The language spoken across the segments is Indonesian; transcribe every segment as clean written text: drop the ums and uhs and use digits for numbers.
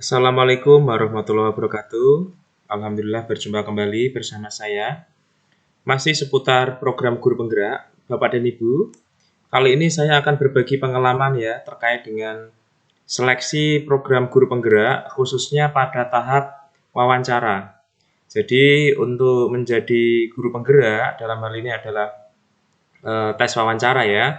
Assalamualaikum warahmatullahi wabarakatuh. Alhamdulillah berjumpa kembali bersama saya. Masih seputar program guru penggerak, Bapak dan Ibu. Kali ini saya akan berbagi pengalaman ya terkait dengan seleksi program guru penggerak khususnya pada tahap wawancara. Jadi untuk menjadi guru penggerak dalam hal ini adalah tes wawancara ya.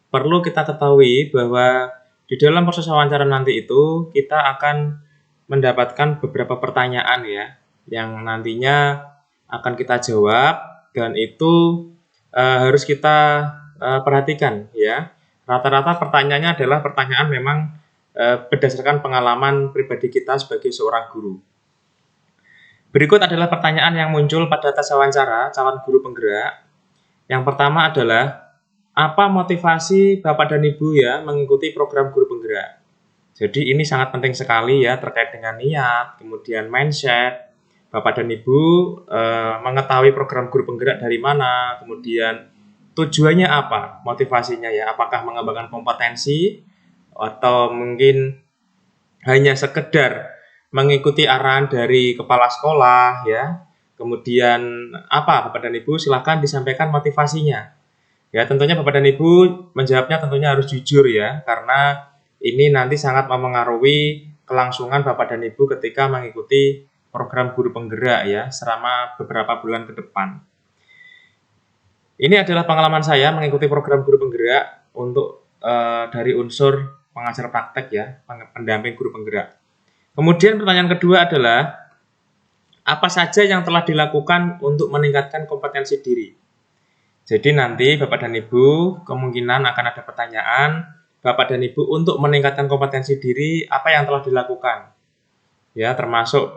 Perlu kita ketahui bahwa di dalam proses wawancara nanti itu kita akan mendapatkan beberapa pertanyaan ya yang nantinya akan kita jawab dan itu harus kita perhatikan ya. Rata-rata pertanyaannya adalah pertanyaan memang berdasarkan pengalaman pribadi kita sebagai seorang guru. Berikut adalah pertanyaan yang muncul pada tes wawancara calon guru penggerak. Yang pertama adalah apa motivasi Bapak dan Ibu ya mengikuti program guru penggerak? Jadi ini sangat penting sekali ya terkait dengan niat, kemudian mindset. Bapak dan Ibu mengetahui program guru penggerak dari mana, kemudian tujuannya apa, motivasinya ya, apakah mengembangkan kompetensi atau mungkin hanya sekedar mengikuti arahan dari kepala sekolah ya. Kemudian apa Bapak dan Ibu silakan disampaikan motivasinya. Ya tentunya Bapak dan Ibu menjawabnya tentunya harus jujur ya karena ini nanti sangat memengaruhi kelangsungan Bapak dan Ibu ketika mengikuti program guru penggerak ya selama beberapa bulan ke depan. Ini adalah pengalaman saya mengikuti program guru penggerak untuk dari unsur pengajar praktek ya, pendamping guru penggerak. Kemudian pertanyaan kedua adalah apa saja yang telah dilakukan untuk meningkatkan kompetensi diri. Jadi nanti Bapak dan Ibu kemungkinan akan ada pertanyaan Bapak dan Ibu untuk meningkatkan kompetensi diri apa yang telah dilakukan. Ya, termasuk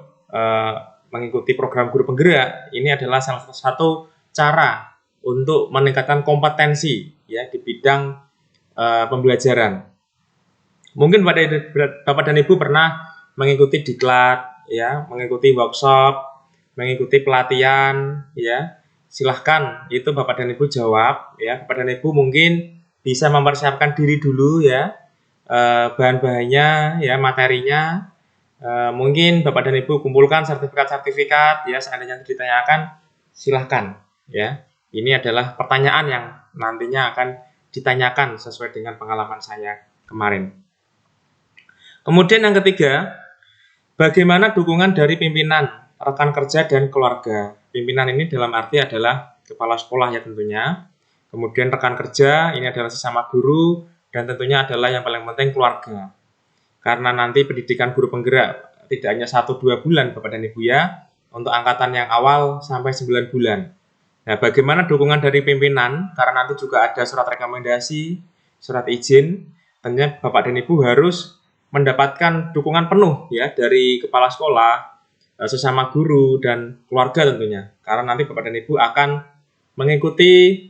mengikuti program guru penggerak. Ini adalah salah satu cara untuk meningkatkan kompetensi ya di bidang pembelajaran. Mungkin Bapak dan Ibu pernah mengikuti diklat ya, mengikuti workshop, mengikuti pelatihan ya. Silahkan itu Bapak dan Ibu jawab ya. Bapak dan Ibu mungkin bisa mempersiapkan diri dulu ya, bahan-bahannya ya, materinya. Mungkin Bapak dan Ibu kumpulkan sertifikat-sertifikat ya, seandainya ditanyakan silahkan ya. Ini adalah pertanyaan yang nantinya akan ditanyakan sesuai dengan pengalaman saya kemarin. Kemudian yang ketiga, bagaimana dukungan dari pimpinan, rekan kerja, dan keluarga. Pimpinan ini dalam arti adalah kepala sekolah ya tentunya. Kemudian rekan kerja, ini adalah sesama guru, dan tentunya adalah yang paling penting keluarga. Karena nanti pendidikan guru penggerak tidak hanya 1-2 bulan Bapak dan Ibu ya, untuk angkatan yang awal sampai 9 bulan. Nah, bagaimana dukungan dari pimpinan, karena nanti juga ada surat rekomendasi, surat izin, tentunya Bapak dan Ibu harus mendapatkan dukungan penuh ya dari kepala sekolah, sesama guru, dan keluarga tentunya. Karena nanti Bapak dan Ibu akan mengikuti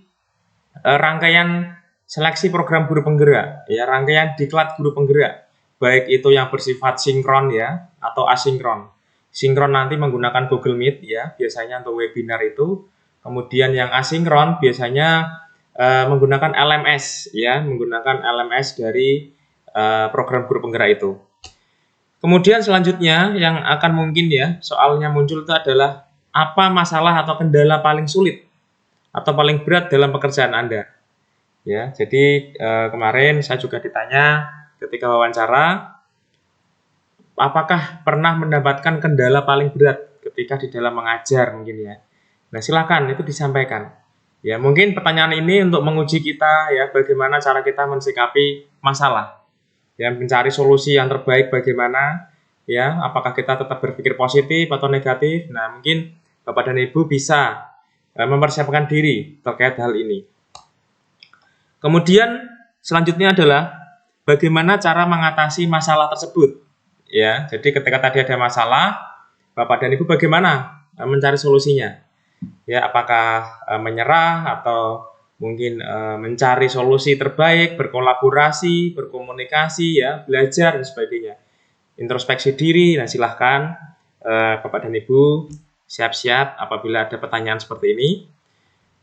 rangkaian seleksi program guru penggerak, ya rangkaian diklat guru penggerak, baik itu yang bersifat sinkron ya atau asinkron. Sinkron nanti menggunakan Google Meet ya, biasanya untuk webinar itu. Kemudian yang asinkron biasanya menggunakan LMS ya, menggunakan LMS dari program guru penggerak itu. Kemudian selanjutnya yang akan mungkin ya soalnya muncul itu adalah apa masalah atau kendala paling sulit atau paling berat dalam pekerjaan Anda. Ya, jadi kemarin saya juga ditanya ketika wawancara, apakah pernah mendapatkan kendala paling berat ketika di dalam mengajar mungkin ya. Nah, silakan itu disampaikan. Ya, mungkin pertanyaan ini untuk menguji kita ya bagaimana cara kita mensikapi masalah. Ya, mencari solusi yang terbaik bagaimana ya, apakah kita tetap berpikir positif atau negatif. Nah, mungkin Bapak dan Ibu bisa mempersiapkan diri terkait hal ini. Kemudian selanjutnya adalah bagaimana cara mengatasi masalah tersebut. Ya, jadi ketika tadi ada masalah, Bapak dan Ibu bagaimana mencari solusinya? Ya, apakah menyerah atau mungkin mencari solusi terbaik, berkolaborasi, berkomunikasi, ya, belajar dan sebagainya. Introspeksi diri, nah silahkan Bapak dan Ibu siap-siap apabila ada pertanyaan seperti ini.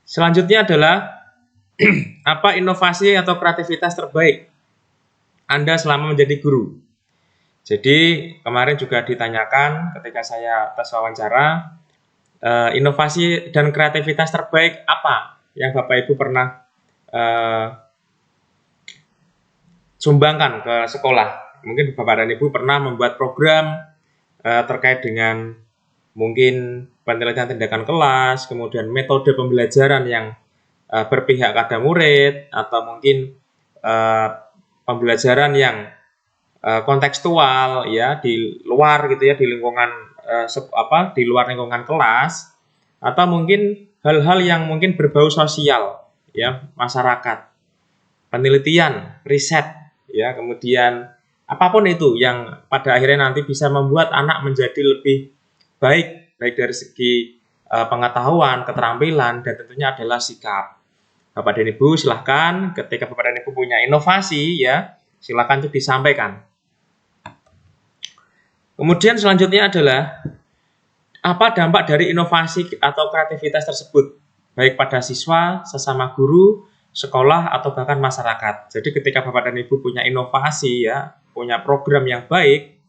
Selanjutnya adalah apa inovasi atau kreativitas terbaik Anda selama menjadi guru. Jadi kemarin juga ditanyakan ketika saya tes wawancara, inovasi dan kreativitas terbaik apa yang Bapak Ibu pernah sumbangkan ke sekolah. Mungkin Bapak dan Ibu pernah membuat program terkait dengan mungkin penelitian tindakan kelas, kemudian metode pembelajaran yang berpihak pada murid, atau mungkin pembelajaran yang kontekstual ya, di luar gitu ya, di lingkungan di luar lingkungan kelas, atau mungkin hal-hal yang mungkin berbau sosial ya, masyarakat, penelitian, riset ya, kemudian apapun itu yang pada akhirnya nanti bisa membuat anak menjadi lebih baik dari segi pengetahuan, keterampilan, dan tentunya adalah sikap. Bapak dan Ibu silahkan ketika Bapak dan Ibu punya inovasi ya, silahkan itu disampaikan. Kemudian selanjutnya adalah apa dampak dari inovasi atau kreativitas tersebut, baik pada siswa, sesama guru, sekolah, atau bahkan masyarakat. Jadi ketika Bapak dan Ibu punya inovasi ya, punya program yang baik,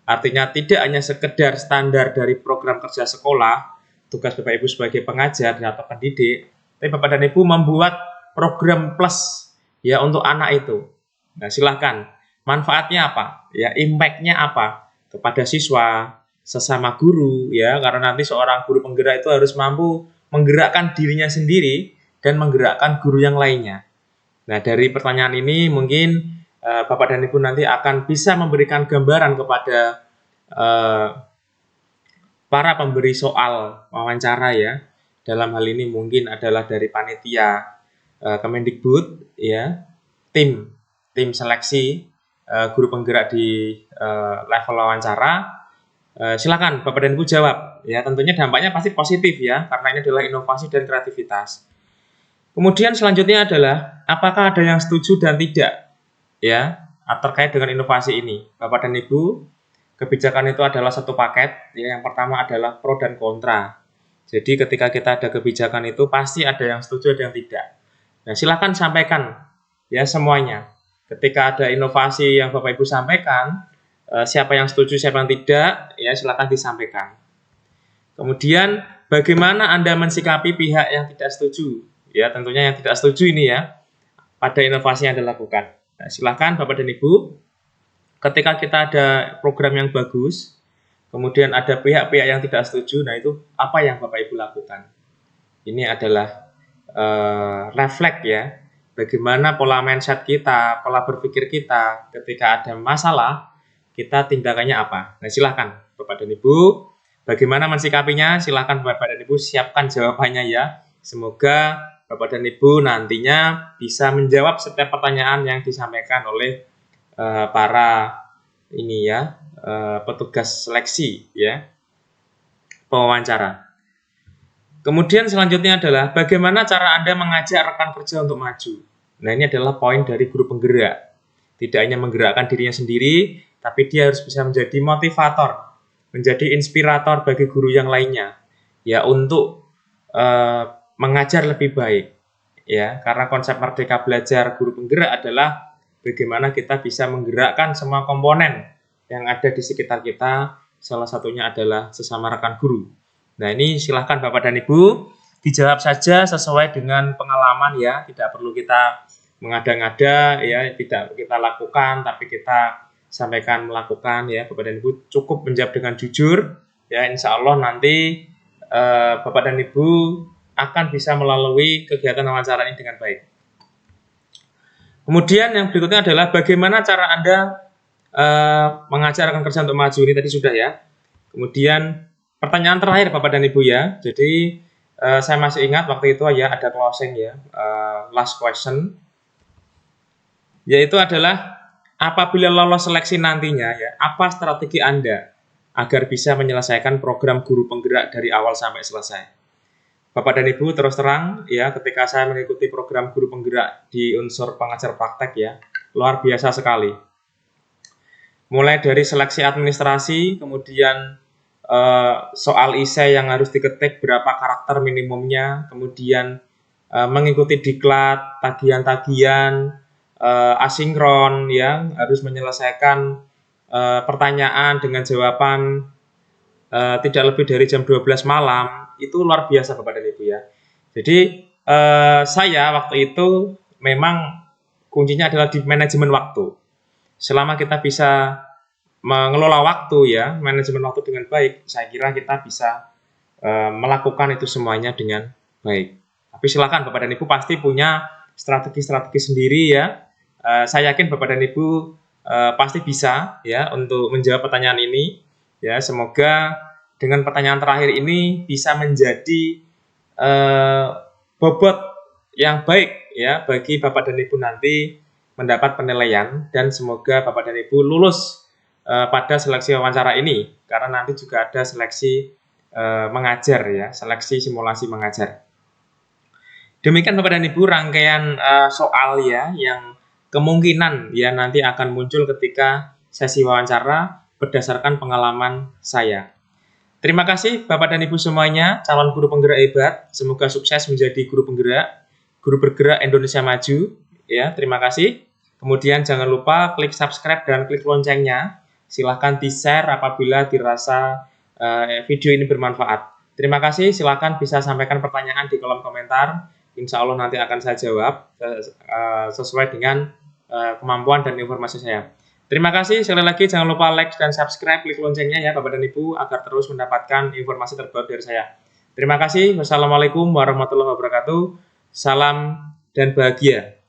artinya tidak hanya sekedar standar dari program kerja sekolah, tugas Bapak Ibu sebagai pengajar atau pendidik, tapi Bapak dan Ibu membuat program plus ya untuk anak itu. Nah, silahkan. Manfaatnya apa? Ya, impact-nya apa kepada siswa, sesama guru ya, karena nanti seorang guru penggerak itu harus mampu menggerakkan dirinya sendiri dan menggerakkan guru yang lainnya. Nah, dari pertanyaan ini mungkin Bapak dan Ibu nanti akan bisa memberikan gambaran kepada para pemberi soal wawancara ya. Dalam hal ini mungkin adalah dari panitia Kemendikbud ya, tim seleksi guru penggerak di level wawancara. Silakan Bapak dan Ibu jawab ya, tentunya dampaknya pasti positif ya, karena ini adalah inovasi dan kreativitas. Kemudian selanjutnya adalah apakah ada yang setuju dan tidak ya terkait dengan inovasi ini. Bapak dan Ibu, kebijakan itu adalah satu paket ya. Yang pertama adalah pro dan kontra. Jadi ketika kita ada kebijakan itu pasti ada yang setuju, ada yang tidak. Nah, silakan sampaikan ya semuanya. Ketika ada inovasi yang Bapak Ibu sampaikan, siapa yang setuju, siapa yang tidak, ya silakan disampaikan. Kemudian bagaimana Anda mensikapi pihak yang tidak setuju? Ya, tentunya yang tidak setuju ini ya pada inovasi yang Anda lakukan. Nah, silakan Bapak dan Ibu, ketika kita ada program yang bagus, kemudian ada pihak-pihak yang tidak setuju, nah itu apa yang Bapak Ibu lakukan? Ini adalah refleks ya, bagaimana pola mindset kita, pola berpikir kita ketika ada masalah, kita tindakannya apa? Nah, silahkan Bapak dan Ibu, bagaimana mensikapinya? Silahkan Bapak dan Ibu siapkan jawabannya ya. Semoga Bapak dan Ibu nantinya bisa menjawab setiap pertanyaan yang disampaikan oleh para ini ya, petugas seleksi ya, pewawancara. Kemudian selanjutnya adalah bagaimana cara Anda mengajak rekan kerja untuk maju. Nah, ini adalah poin dari guru penggerak. Tidak hanya menggerakkan dirinya sendiri, tapi dia harus bisa menjadi motivator, menjadi inspirator bagi guru yang lainnya, ya, untuk mengajar lebih baik. Ya, karena konsep Merdeka Belajar Guru Penggerak adalah bagaimana kita bisa menggerakkan semua komponen yang ada di sekitar kita, salah satunya adalah sesama rekan guru. Nah, ini silahkan Bapak dan Ibu dijawab saja sesuai dengan pengalaman ya, tidak perlu kita mengada-ngada ya, tidak kita lakukan, tapi kita sampaikan melakukan ya. Bapak dan Ibu cukup menjawab dengan jujur ya, insya Allah nanti Bapak dan Ibu akan bisa melalui kegiatan wawancara ini dengan baik. Kemudian yang berikutnya adalah bagaimana cara Anda mengajak rekan kerja untuk maju, ini tadi sudah ya. Kemudian pertanyaan terakhir Bapak dan Ibu ya. Jadi saya masih ingat waktu itu ya ada closing ya, last question, yaitu adalah apabila lolos seleksi nantinya ya, apa strategi Anda agar bisa menyelesaikan program guru penggerak dari awal sampai selesai? Bapak dan Ibu terus terang ya, ketika saya mengikuti program guru penggerak di unsur pengajar praktek ya, luar biasa sekali. Mulai dari seleksi administrasi, kemudian soal esai yang harus diketik berapa karakter minimumnya, kemudian mengikuti diklat, tagihan-tagihan asinkron yang harus menyelesaikan pertanyaan dengan jawaban tidak lebih dari jam 12 malam, itu luar biasa Bapak dan Ibu ya. Jadi saya waktu itu memang kuncinya adalah di manajemen waktu. Selama kita bisa mengelola waktu ya, manajemen waktu dengan baik, saya kira kita bisa melakukan itu semuanya dengan baik. Tapi silakan Bapak dan Ibu pasti punya strategi-strategi sendiri ya. Saya yakin Bapak dan Ibu pasti bisa ya untuk menjawab pertanyaan ini. Ya, semoga dengan pertanyaan terakhir ini bisa menjadi bobot yang baik ya bagi Bapak dan Ibu nanti mendapat penilaian, dan semoga Bapak dan Ibu lulus pada seleksi wawancara ini, karena nanti juga ada seleksi mengajar ya, seleksi simulasi mengajar. Demikian Bapak dan Ibu rangkaian soal ya yang kemungkinan ya nanti akan muncul ketika sesi wawancara berdasarkan pengalaman saya. Terima kasih Bapak dan Ibu semuanya, calon guru penggerak hebat. Semoga sukses menjadi guru penggerak, guru bergerak Indonesia maju. Ya, terima kasih. Kemudian jangan lupa klik subscribe dan klik loncengnya. Silahkan di-share apabila dirasa video ini bermanfaat. Terima kasih, silahkan bisa sampaikan pertanyaan di kolom komentar. Insya Allah nanti akan saya jawab sesuai dengan kemampuan dan informasi saya. Terima kasih, sekali lagi jangan lupa like dan subscribe, klik loncengnya ya Bapak dan Ibu agar terus mendapatkan informasi terbaru dari saya. Terima kasih, wassalamualaikum warahmatullahi wabarakatuh, salam dan bahagia.